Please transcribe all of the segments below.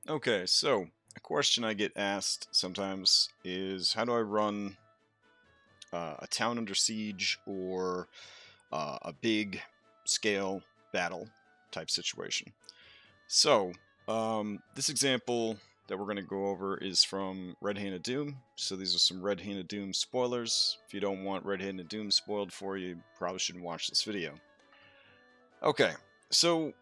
Okay, so a question I get asked sometimes is how do I run a town under siege or a big scale battle type situation? So, this example that we're going to go over is from Red Handed Doom. So, these are some Red Handed Doom spoilers. If you don't want Red Handed Doom spoiled for you, probably shouldn't watch this video. Okay, so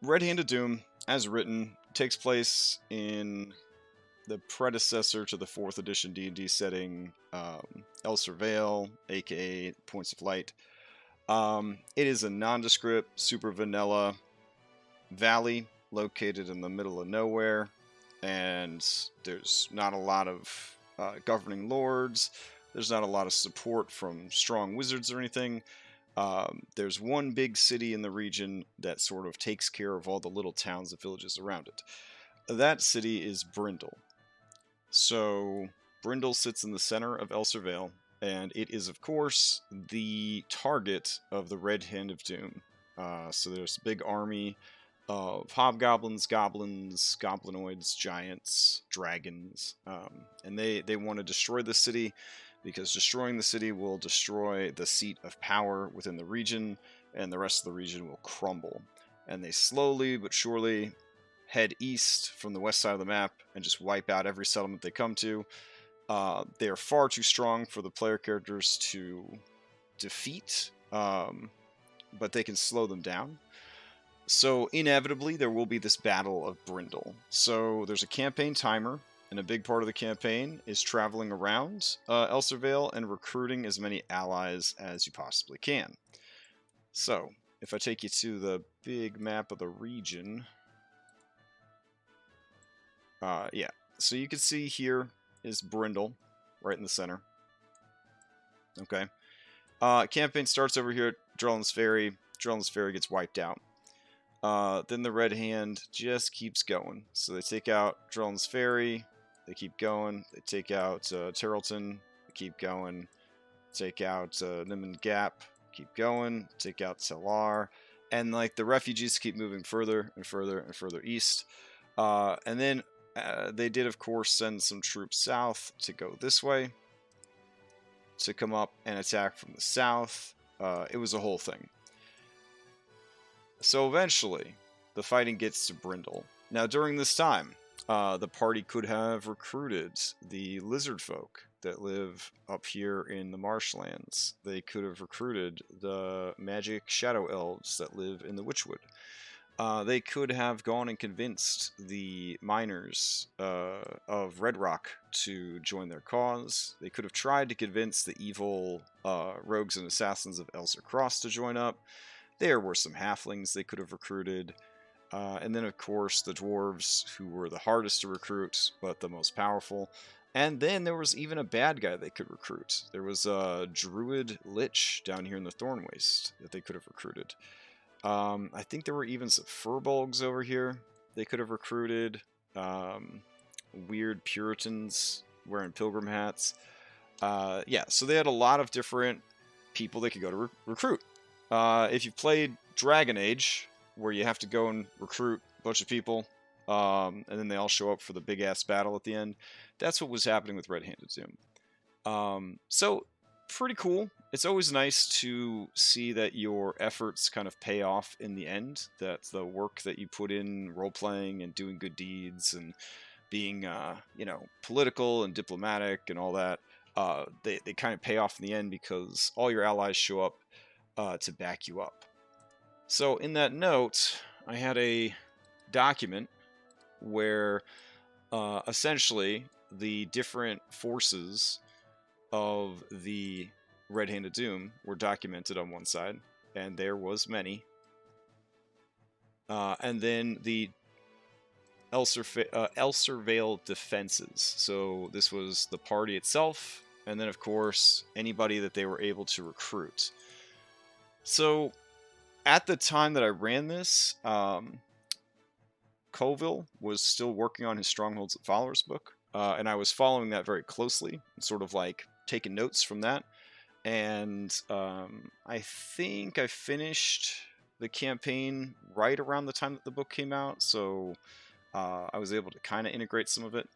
Red Handed Doom, as written, takes place in the predecessor to the 4th edition D&D setting, Elser Vale, aka Points of Light. It is a nondescript, super vanilla valley located in the middle of nowhere, and there's not a lot of governing lords. There's not a lot of support from strong wizards or anything. There's one big city in the region that sort of takes care of all the little towns and villages around it. That city is Brindol. So Brindle sits in the center of Elser Vale, and it is, of course, the target of the Red Hand of Doom. So there's a big army of hobgoblins, goblins, goblinoids, giants, dragons, and they want to destroy the city because destroying the city will destroy the seat of power within the region, and the rest of the region will crumble. And they slowly but surely head east from the west side of the map and just wipe out every settlement they come to. They are far too strong for the player characters to defeat, but they can slow them down. So inevitably, there will be this battle of Brindle. So there's a campaign timer, and a big part of the campaign is traveling around Elser Vale and recruiting as many allies as you possibly can. So if I take you to the big map of the region, yeah. So you can see here is Brindle, right in the center. Okay. Campaign starts over here at Drellin's Ferry. Drellin's Ferry gets wiped out. Then the Red Hand just keeps going. So they take out Drellin's Ferry. They keep going. They take out Terrelton. They keep going. Take out Nimmin Gap. Keep going. Take out Telar. And like the refugees keep moving further and further and further east. And then they did, of course, send some troops south to go this way, to come up and attack from the south. It was a whole thing. So eventually, the fighting gets to Brindle. Now, during this time, the party could have recruited the lizard folk that live up here in the marshlands. They could have recruited the magic shadow elves that live in the Witchwood. They could have gone and convinced the miners of Red Rock to join their cause. They could have tried to convince the evil rogues and assassins of Elser Cross to join up. There were some halflings they could have recruited. And then, of course, the dwarves, who were the hardest to recruit, but the most powerful. And then there was even a bad guy they could recruit. There was a druid lich down here in the Thorn Waste that they could have recruited. I think there were even some furbolgs over here they could have recruited. Weird Puritans wearing pilgrim hats. Yeah, so they had a lot of different people they could go to recruit. If you've played Dragon Age, where you have to go and recruit a bunch of people, and then they all show up for the big-ass battle at the end, that's what was happening with Red Handed Doom. So, pretty cool. It's always nice to see that your efforts kind of pay off in the end, that the work that you put in role-playing and doing good deeds and being, political and diplomatic and all that, they kind of pay off in the end because all your allies show up to back you up. So in that note, I had a document where essentially the different forces of the Red Handed Doom were documented on one side, and there was many. And then the Elser Vale defenses. So this was the party itself, and then of course anybody that they were able to recruit. So at the time that I ran this, Colville was still working on his Strongholds and Followers book, and I was following that very closely, sort of like taking notes from that. And I think I finished the campaign right around the time that the book came out, so I was able to kind of integrate some of it.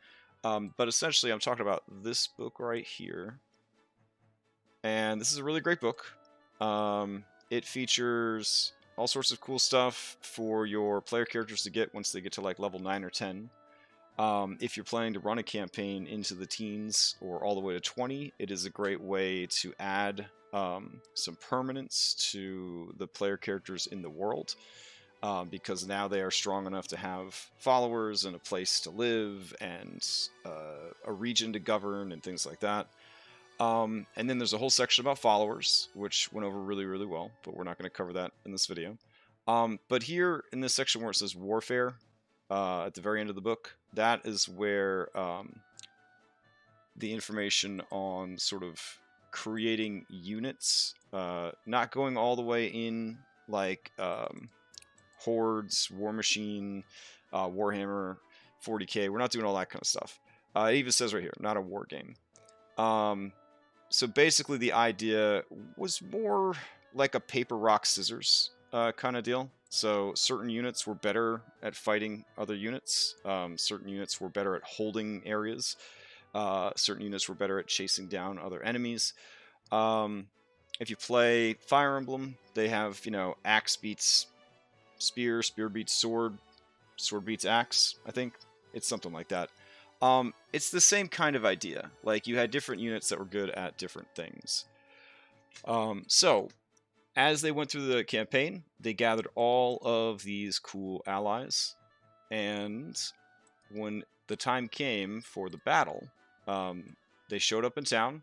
But essentially, I'm talking about this book right here. And this is a really great book. It features all sorts of cool stuff for your player characters to get once they get to like level 9 or 10. If you're planning to run a campaign into the teens or all the way to 20, it is a great way to add some permanence to the player characters in the world, because now they are strong enough to have followers and a place to live and a region to govern and things like that. And then there's a whole section about followers, which went over really, really well, but we're not going to cover that in this video. But here in this section where it says warfare, at the very end of the book, that is where the information on sort of creating units, not going all the way in like Hordes, War Machine, Warhammer, 40k. We're not doing all that kind of stuff. It even says right here, not a war game. So basically the idea was more like a paper, rock, scissors kind of deal. So certain units were better at fighting other units. Certain units were better at holding areas. Certain units were better at chasing down other enemies. If you play Fire Emblem, they have, axe beats spear, spear beats sword, sword beats axe, I think. It's something like that. It's the same kind of idea. Like, you had different units that were good at different things. So, as they went through the campaign, they gathered all of these cool allies. And when the time came for the battle, they showed up in town,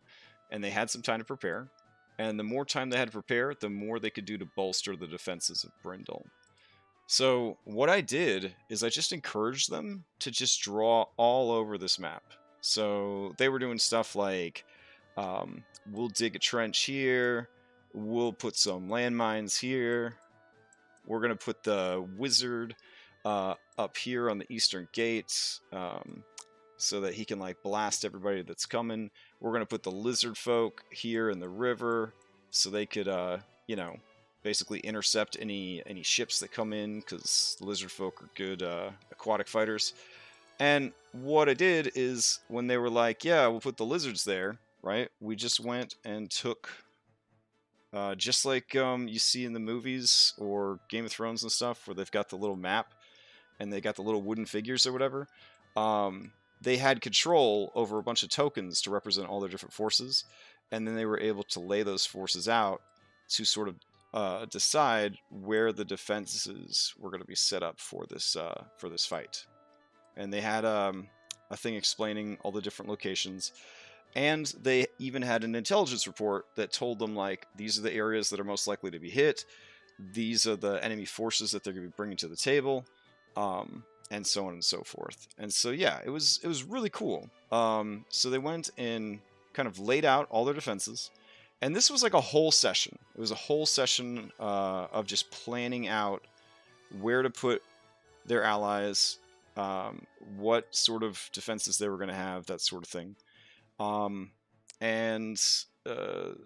and they had some time to prepare. And the more time they had to prepare, the more they could do to bolster the defenses of Brindol. So what I did is I just encouraged them to just draw all over this map. So they were doing stuff like, we'll dig a trench here, we'll put some landmines here, we're going to put the wizard up here on the eastern gate, so that he can like blast everybody that's coming. We're going to put the lizard folk here in the river so they could, basically intercept any ships that come in, because lizard folk are good aquatic fighters. And what I did is, when they were like, yeah, we'll put the lizards there, right? We just went and took, just like you see in the movies or Game of Thrones and stuff, where they've got the little map and they got the little wooden figures or whatever. They had control over a bunch of tokens to represent all their different forces, and then they were able to lay those forces out to sort of decide where the defenses were going to be set up for this fight. And they had a thing explaining all the different locations, and they even had an intelligence report that told them, like, these are the areas that are most likely to be hit, these are the enemy forces that they're going to be bringing to the table, and so on and so forth. And so yeah, it was really cool. So they went and kind of laid out all their defenses. And this was like a whole session. It was a whole session of just planning out where to put their allies, what sort of defenses they were going to have, that sort of thing. And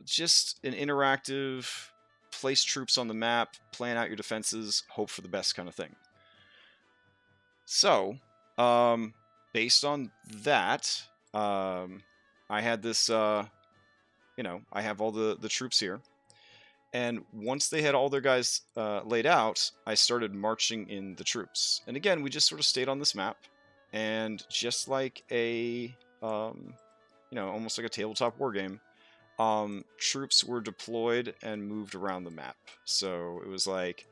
just an interactive, place troops on the map, plan out your defenses, hope for the best kind of thing. So, based on that, I had this... I have all the troops here. And once they had all their guys laid out, I started marching in the troops. And again, we just sort of stayed on this map. And just like a, almost like a tabletop war game, troops were deployed and moved around the map. So it was like,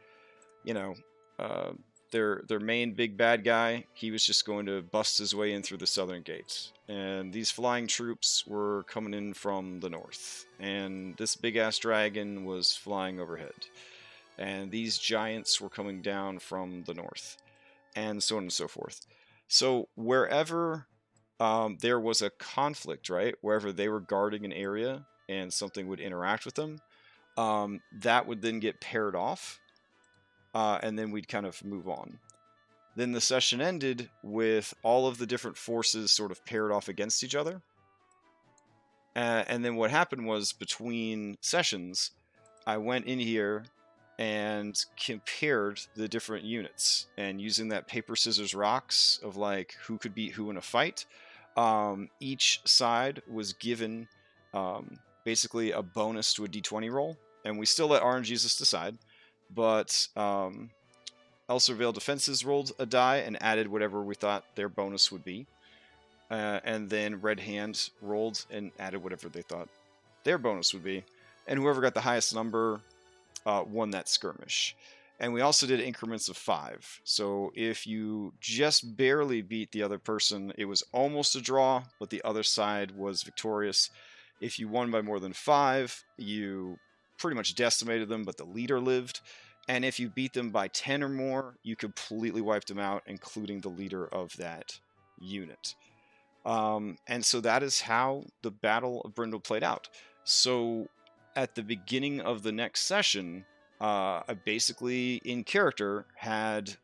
their main big bad guy, he was just going to bust his way in through the southern gate. And these flying troops were coming in from the north. And this big-ass dragon was flying overhead. And these giants were coming down from the north. And so on and so forth. So wherever there was a conflict, right? Wherever they were guarding an area and something would interact with them, that would then get paired off. And then we'd kind of move on. Then the session ended with all of the different forces sort of paired off against each other. And then what happened was, between sessions, I went in here and compared the different units, and using that paper scissors rocks of like who could beat who in a fight. Each side was given basically a bonus to a d20 roll, and we still let RNGesus decide, but El Surveil Defenses rolled a die and added whatever we thought their bonus would be. And then Red Hand rolled and added whatever they thought their bonus would be. And whoever got the highest number won that skirmish. And we also did increments of 5. So if you just barely beat the other person, it was almost a draw, but the other side was victorious. If you won by more than 5, you pretty much decimated them, but the leader lived. And if you beat them by 10 or more, you completely wiped them out, including the leader of that unit. And so that is how the Battle of Brindol played out. So at the beginning of the next session, I basically, in character, had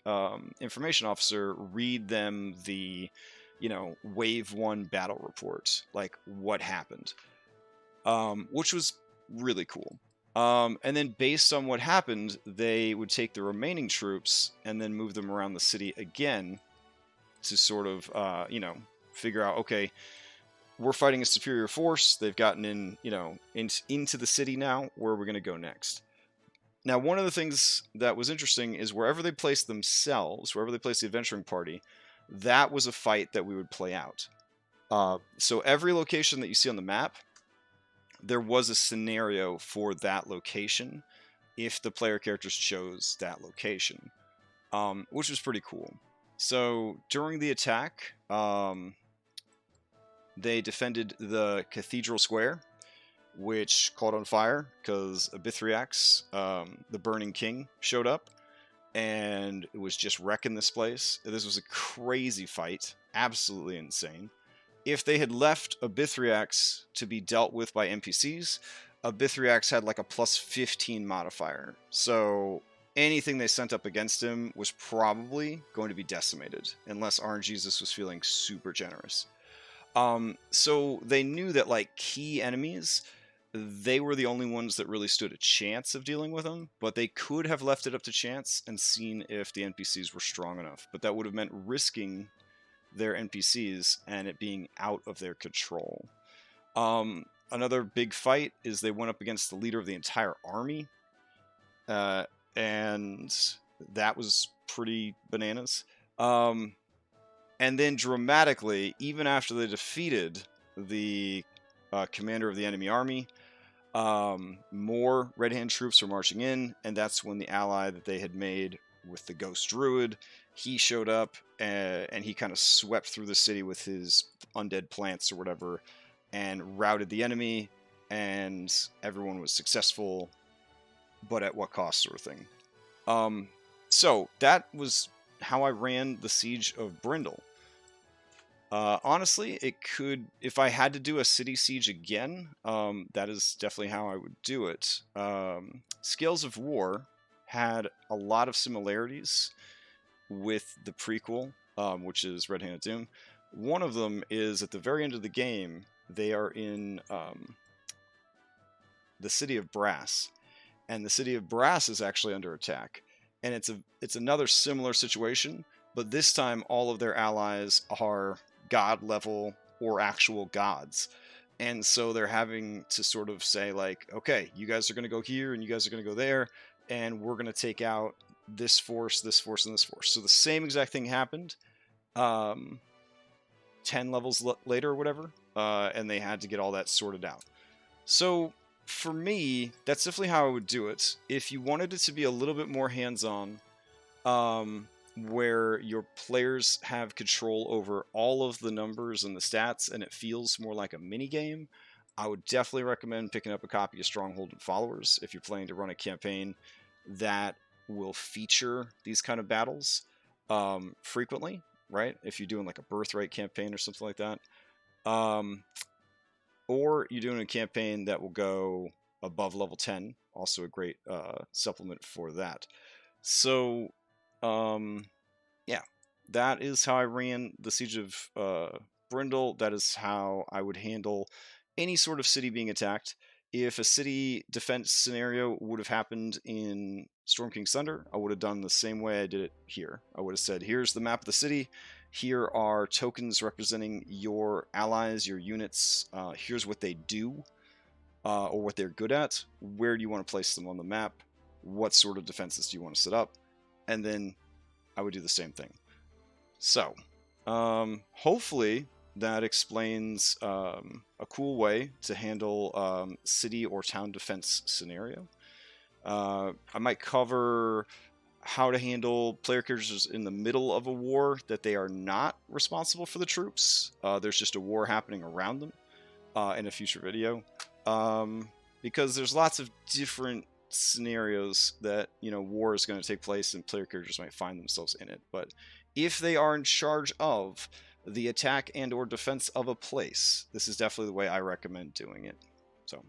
information officer read them the, wave 1 battle report, like what happened, which was really cool. And then based on what happened, they would take the remaining troops and then move them around the city again to sort of, figure out, okay, we're fighting a superior force. They've gotten in, into the city now. Where are we going to go next? Now, one of the things that was interesting is wherever they placed themselves, wherever they placed the adventuring party, that was a fight that we would play out. So every location that you see on the map, there was a scenario for that location if the player characters chose that location, which was pretty cool. So during the attack, they defended the Cathedral Square, which caught on fire because Abithriax, the Burning King, showed up and it was just wrecking this place. This was a crazy fight, absolutely insane. If they had left Abithriax to be dealt with by NPCs, Abithriax had like a plus 15 modifier. So anything they sent up against him was probably going to be decimated, unless RNGesus was feeling super generous. So they knew that like key enemies, they were the only ones that really stood a chance of dealing with them, but they could have left it up to chance and seen if the NPCs were strong enough. But that would have meant risking their NPCs and it being out of their control. Another big fight is they went up against the leader of the entire army, and that was pretty bananas. And then dramatically, even after they defeated the commander of the enemy army, more Red Hand troops were marching in, and that's when the ally that they had made with the Ghost Druid, he showed up, and he kind of swept through the city with his undead plants or whatever, and routed the enemy, and everyone was successful, but at what cost, sort of thing. So that was how I ran the Siege of Brindol. Honestly, it could, if I had to do a city siege again, that is definitely how I would do it. Scales of War had a lot of similarities with the prequel, which is Red Hand of Doom. One of them is at the very end of the game, they are in the city of Brass, and the city of Brass is actually under attack, and it's another similar situation, but this time all of their allies are god level or actual gods, and so they're having to sort of say like, okay, you guys are going to go here and you guys are going to go there, and we're going to take out this force, and this force. So the same exact thing happened 10 levels later or whatever, and they had to get all that sorted out. So for me, that's definitely how I would do it. If you wanted it to be a little bit more hands-on, where your players have control over all of the numbers and the stats, and it feels more like a mini game, I would definitely recommend picking up a copy of Stronghold and Followers if you're planning to run a campaign that will feature these kind of battles frequently, right? If you're doing like a Birthright campaign or something like that. Or you're doing a campaign that will go above level 10, also a great supplement for that. So, yeah, that is how I ran the Siege of Brindol. That is how I would handle any sort of city being attacked. if a city defense scenario would have happened in Storm King's Thunder, I would have done the same way I did it here. I would have said, here's the map of the city. Here are tokens representing your allies, your units. Here's what they do, or what they're good at. Where do you want to place them on the map? What sort of defenses do you want to set up? And then I would do the same thing. So, hopefully that explains a cool way to handle city or town defense scenario. I might cover how to handle player characters in the middle of a war that they are not responsible for the troops. There's just a war happening around them in a future video. Because there's lots of different scenarios that, war is going to take place and player characters might find themselves in it. But if they are in charge of the attack and or defense of a place, this is definitely the way I recommend doing it. So